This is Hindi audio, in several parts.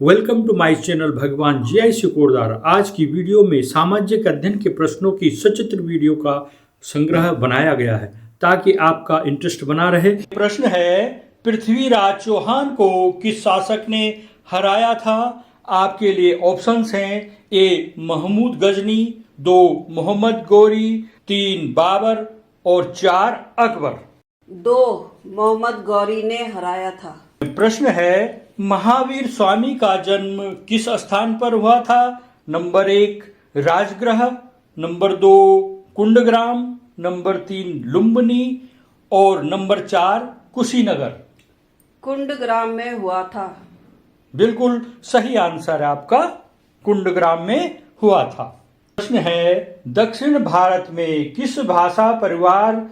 वेलकम टू माय चैनल भगवान जी सिकोरदार। आज की वीडियो में सामाजिक अध्ययन के प्रश्नों की सचित्र वीडियो का संग्रह बनाया गया है ताकि आपका इंटरेस्ट बना रहे। प्रश्न है, पृथ्वीराज चौहान को किस शासक ने हराया था? आपके लिए ऑप्शंस हैं, ए महमूद गजनी, 2 मोहम्मद गौरी, 3 बाबर और 4 अकबर। 2 मोहम्मद गौरी ने हराया था। प्रश्न है, महावीर स्वामी का जन्म किस स्थान पर हुआ था? Number 1 Rajgriha, number 2 Kundagram, number 3 Lumbini और नंबर 4 कुशीनगर। कुंडग्राम में हुआ था। बिल्कुल सही आंसर है आपका, कुंडग्राम में हुआ था। प्रश्न है, दक्षिण भारत में किस भाषा परिवार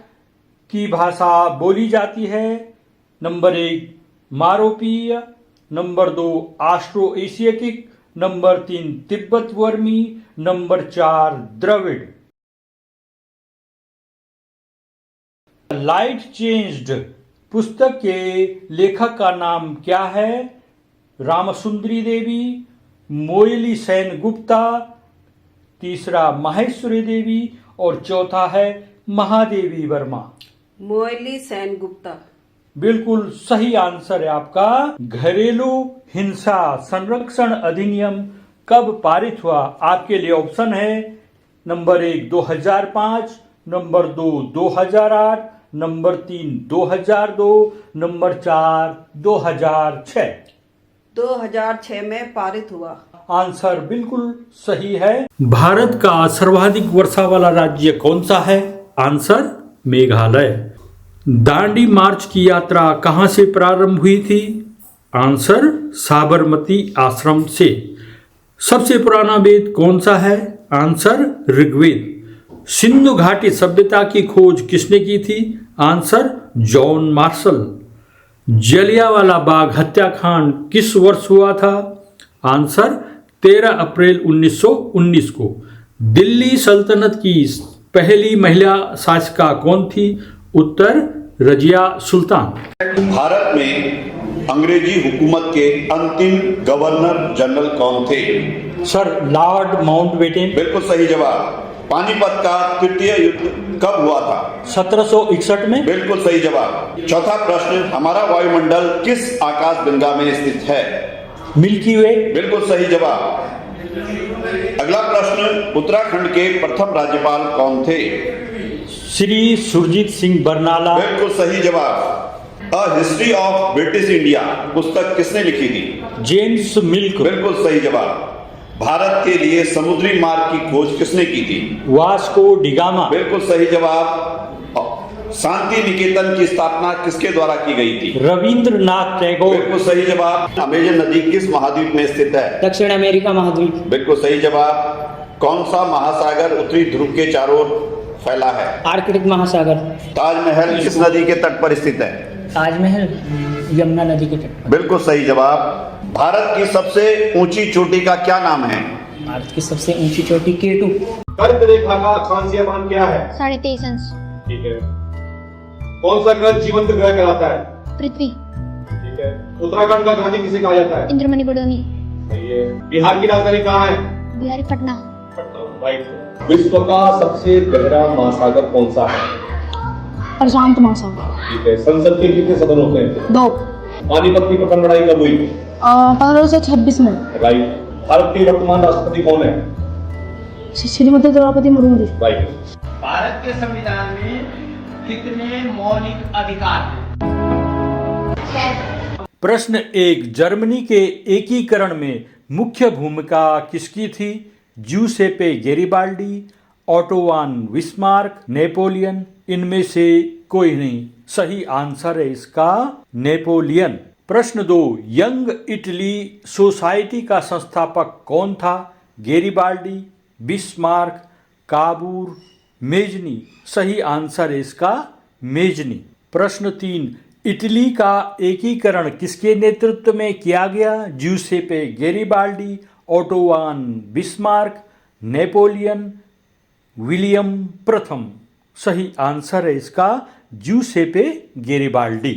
की भाषा बोली जाती है? नंबर 1 मारोपीय, नंबर 2 ऑस्ट्रो एशियाटिक, नंबर 3 तिब्बत वर्मी, नंबर 4 द्रविड़। लाइट चेंज्ड पुस्तक के लेखक का नाम क्या है? रामसुंदरी देवी, मोयली सेन गुप्ता, तीसरा माहेश्वरी देवी और चौथा है महादेवी वर्मा। मोयली सेन गुप्ता। बिल्कुल सही आंसर है आपका। घरेलू हिंसा संरक्षण अधिनियम कब पारित हुआ? आपके लिए ऑप्शन है, नंबर 1 2005, नंबर 2 2008, नंबर 3 2002, नंबर 4 2006। 2006 में पारित हुआ। आंसर बिल्कुल सही है। भारत का सर्वाधिक वर्षा वाला राज्य कौन सा है? आंसर मेघालय। दांडी मार्च की यात्रा कहां से प्रारंभ हुई थी? आंसर साबरमती आश्रम से। सबसे पुराना वेद कौन सा है? आंसर ऋग्वेद। सिंधु घाटी सभ्यता की खोज किसने की थी? Answer John Marshall. Jallianwala Bagh हत्याकांड किस वर्ष हुआ था? आंसर 13 अप्रैल 1919 को। दिल्ली सल्तनत की पहली महिला शासिका कौन थी? उत्तर रजिया सुल्तान। भारत में अंग्रेजी हुकूमत के अंतिम गवर्नर जनरल कौन थे? Sir Lord Mountbatten. बिल्कुल सही जवाब। पानीपत का तृतीय युद्ध कब हुआ था? 1761 में। बिल्कुल सही जवाब। चौथा प्रश्न, हमारा वायुमंडल किस आकाश गंगा में स्थित है? मिल्की वे। बिल्कुल सही जवाब। अगला प्रश्न, उत्तराखंड के प्रथम राज्यपाल कौन थे? श्री सुरजीत सिंह बरनाला। बिल्कुल सही जवाब। A history of British India पुस्तक किसने लिखी थी? James milk. बिल्कुल सही जवाब। भारत के लिए समुद्री मार्ग की खोज किसने की थी? Vasco da Gama. बिल्कुल सही जवाब। शांति निकेतन की स्थापना किसके द्वारा की गई थी? रविंद्रनाथ टैगोर। बिल्कुल सही जवाब। अमेजन नदी किस महाद्वीप में स्थित है? दक्षिण अमेरिका महाद्वीप। बिल्कुल सही जवाब। कौन सा महासागर उत्तरी ध्रुव के चारों ओर फैला है? आर्कटिक महासागर। ताजमहल किस नदी के तट पर स्थित है? ताजमहल यमुना नदी के तट पर। बिल्कुल सही जवाब। भारत की सबसे ऊंची चोटी का क्या नाम है? भारत की सबसे ऊंची चोटी K2। कर्क रेखा का अक्षांशीय मान क्या है? 23.5 अंश। ठीक है। कौन सा ग्रह जीवंत ग्रह कहलाता है? पृथ्वी। ठीक है। उत्तराखंड का गांधी किसे कहा जाता है? इंद्रमणि बडोनी। सही है। बिहार की राजधानी कहाँ है? बिहारी पटना। राइट। विश्व का सबसे गहरा महासागर कौन सा है? प्रशांत महासागर। ठीक है। संसद के कितने सदन होते हैं? 2। पानीपत की प्रथम लड़ाई कब हुई? 1526 में। राइट। भारत के वर्तमान राष्ट्रपति कौन है? श्रीमती द्रौपदी मुर्मू जी। राइट। भारत के संविधान में कितने मौलिक अधिकार हैं? प्रश्न 1, जर्मनी के एकीकरण में मुख्य भूमिका किसकी थी? ज्यूसेपे गैरिबाल्डी, ऑटो वान बिस्मार्क, नेपोलियन, इनमें से कोई नहीं। सही आंसर है इसका नेपोलियन। प्रश्न 2, यंग इटली सोसाइटी का संस्थापक कौन था? Garibaldi, Bismarck, काबूर, Mazzini. सही आंसर है इसका मेजनी। प्रश्न 3, इटली का एकीकरण किसके नेतृत्व में किया गया? ज्यूसेपे गैरिबाल्डी, ऑटो वान बिस्मार्क, नेपोलियन, विलियम प्रथम। सही आंसर है इसका ज्यूसेपे गैरिबाल्डी।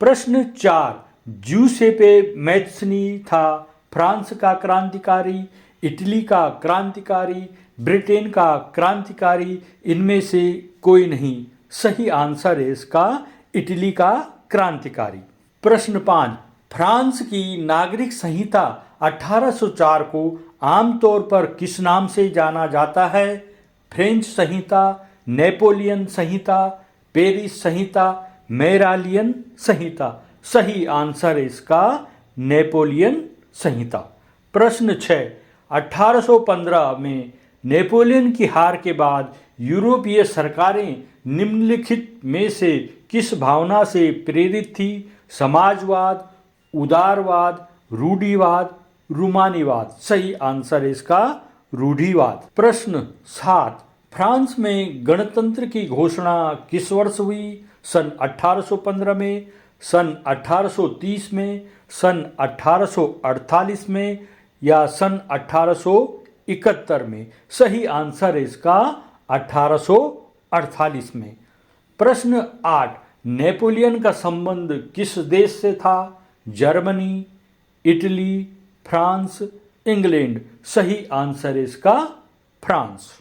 प्रश्न 4, ज्यूसेपे मैत्सनी था फ्रांस का क्रांतिकारी, इटली का क्रांतिकारी, ब्रिटेन का क्रांतिकारी, इनमें से कोई नहीं। सही आंसर है इसका इटली का क्रांतिकारी। प्रश्न 5, फ्रांस की नागरिक संहिता 1804 को आमतौर पर किस नाम से जाना जाता है? फ्रेंच संहिता, नेपोलियन संहिता, पेरिस संहिता, मेरालियन संहिता। सही आंसर है इसका नेपोलियन संहिता। प्रश्न 6, 1815 में नेपोलियन की हार के बाद यूरोपीय सरकारें निम्नलिखित में से किस भावना से प्रेरित थी? समाजवाद, उदारवाद, रूढ़िवाद, रूमानीवाद। सही आंसर है इसका रूढ़िवाद। प्रश्न 7, फ्रांस में गणतंत्र की घोषणा किस वर्ष हुई? सन 1815 में, सन 1830 में, सन 1848 में या सन 1871 में? सही आंसर है इसका 1848 में। प्रश्न 8, नेपोलियन का संबंध किस देश से था? Germany, Italy, France, England. सही आंसर है इसका फ्रांस।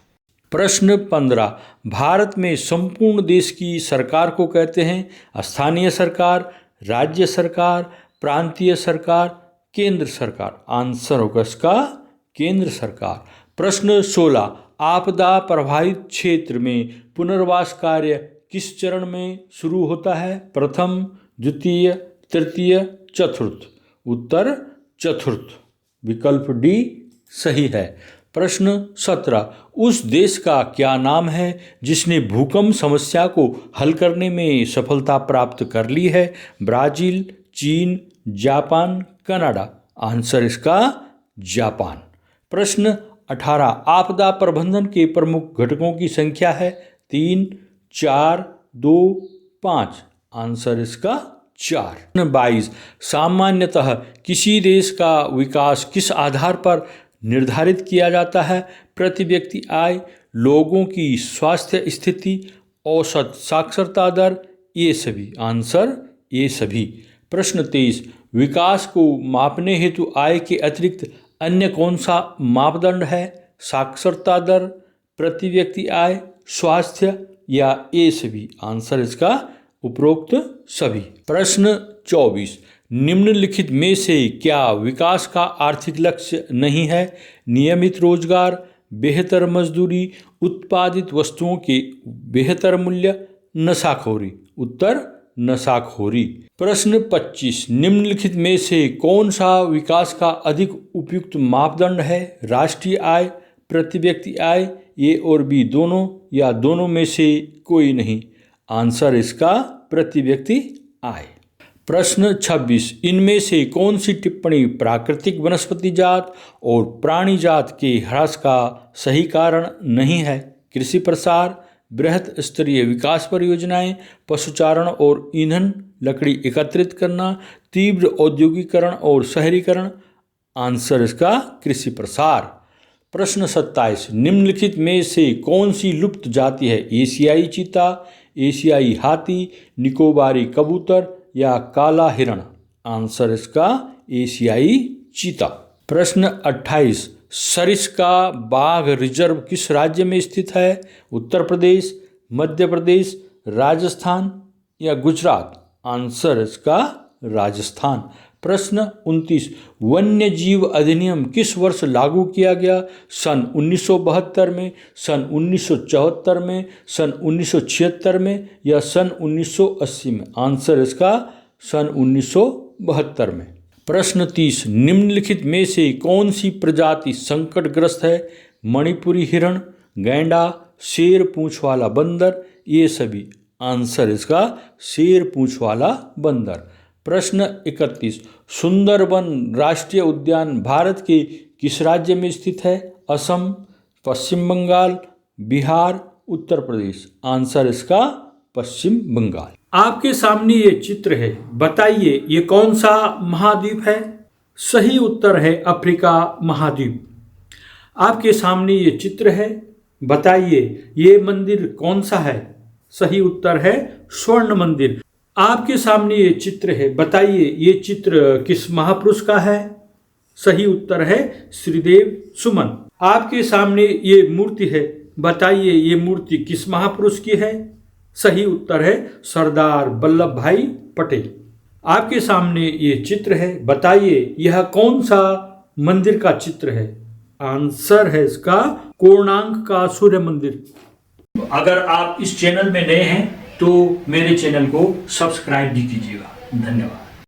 प्रश्न 15, भारत में संपूर्ण देश की सरकार को कहते हैं? स्थानीय सरकार, राज्य सरकार, प्रांतीय सरकार, केंद्र सरकार। आंसर होगा इसका केंद्र सरकार। प्रश्न 16, आपदा प्रभावित क्षेत्र में पुनर्वास कार्य किस चरण में शुरू होता है? प्रथम, द्वितीय, तृतीय, चतुर्थ। उत्तर चतुर्थ, विकल्प डी सही है। प्रश्न 17, उस देश का क्या नाम है जिसने भूकंप समस्या को हल करने में सफलता प्राप्त कर ली है? ब्राजील, चीन, जापान, कनाडा। आंसर इसका जापान। प्रश्न 18, आपदा प्रबंधन के प्रमुख घटकों की संख्या है? 3, 4, 2, 5। आंसर इसका 4। प्रश्न 22, सामान्यतः किसी देश का विकास किस आधार पर निर्धारित किया जाता है? प्रति व्यक्ति आय, लोगों की स्वास्थ्य स्थिति, औसत साक्षरता दर, ये सभी। आंसर ये सभी। प्रश्न 23, विकास को मापने हेतु आय के अतिरिक्त अन्य कौन सा मापदंड है? साक्षरता दर, प्रति व्यक्ति आय, स्वास्थ्य या ये सभी? आंसर इसका उपरोक्त सभी। प्रश्न 24, निम्नलिखित में से क्या विकास का आर्थिक लक्ष्य नहीं है? नियमित रोजगार, बेहतर मजदूरी, उत्पादित वस्तुओं के बेहतर मूल्य, नशाखोरी। उत्तर नशाखोरी। प्रश्न 25, निम्नलिखित में से कौन सा विकास का अधिक उपयुक्त मापदंड है? राष्ट्रीय आय, प्रति व्यक्ति आय, ए और बी दोनों या दोनों में से कोई नहीं? आंसर इसका प्रति व्यक्ति आय। प्रश्न 26, इनमें से कौन सी टिप्पणी प्राकृतिक वनस्पति जात और प्राणी जात के ह्रास का सही कारण नहीं है? कृषि प्रसार, बृहत स्तरीय विकास परियोजनाएं, पशुचारण और ईंधन, लकड़ी एकत्रित करना, तीव्र औद्योगिकरण और शहरीकरण। आंसर इसका कृषि प्रसार। प्रश्न 27, निम्नलिखित में से कौन सी लुप्त जाति है? एशियाई चीता, एशियाई हाथी, निकोबारी कबूतर या काला हिरण? आंसर इसका एशियाई चीता। प्रश्न 28, सरिस्का बाघ रिजर्व किस राज्य में स्थित है? उत्तर प्रदेश, मध्य प्रदेश, राजस्थान या गुजरात? आंसर इसका राजस्थान। प्रश्न 29, वन्य जीव अधिनियम किस वर्ष लागू किया गया? सन 1972 में, सन 1974 में, सन 1976 में या सन 1980 में? आंसर इसका सन 1972 में। प्रश्न 30, निम्नलिखित में से कौन सी प्रजाति संकटग्रस्त है? मणिपुरी हिरण, गैंडा, शेर पूंछ वाला बंदर, ये सभी? आंसर इसका शेर पूंछ वाला बंदर। प्रश्न 31, सुंदरबन राष्ट्रीय उद्यान भारत के किस राज्य में स्थित है? असम, पश्चिम बंगाल, बिहार, उत्तर प्रदेश? आंसर इसका पश्चिम बंगाल। आपके सामने ये चित्र है, बताइए ये कौन सा महाद्वीप है? सही उत्तर है अफ्रीका महाद्वीप। आपके सामने ये चित्र है, बताइए ये मंदिर कौन सा है? सही उत्तर है स्वर्ण मंदिर। आपके सामने ये चित्र है, बताइए ये चित्र किस महापुरुष का है? सही उत्तर है श्रीदेव सुमन। आपके सामने ये मूर्ति है, बताइए ये मूर्ति किस महापुरुष की है? सही उत्तर है सरदार वल्लभ भाई पटेल। आपके सामने ये चित्र है, बताइए यह कौन सा मंदिर का चित्र है? आंसर है इसका कोणार्क का सूर्य मंदिर। अगर आप इस चैनल में नए हैं तो मेरे चैनल को सब्सक्राइब भी कीजिएगा। धन्यवाद।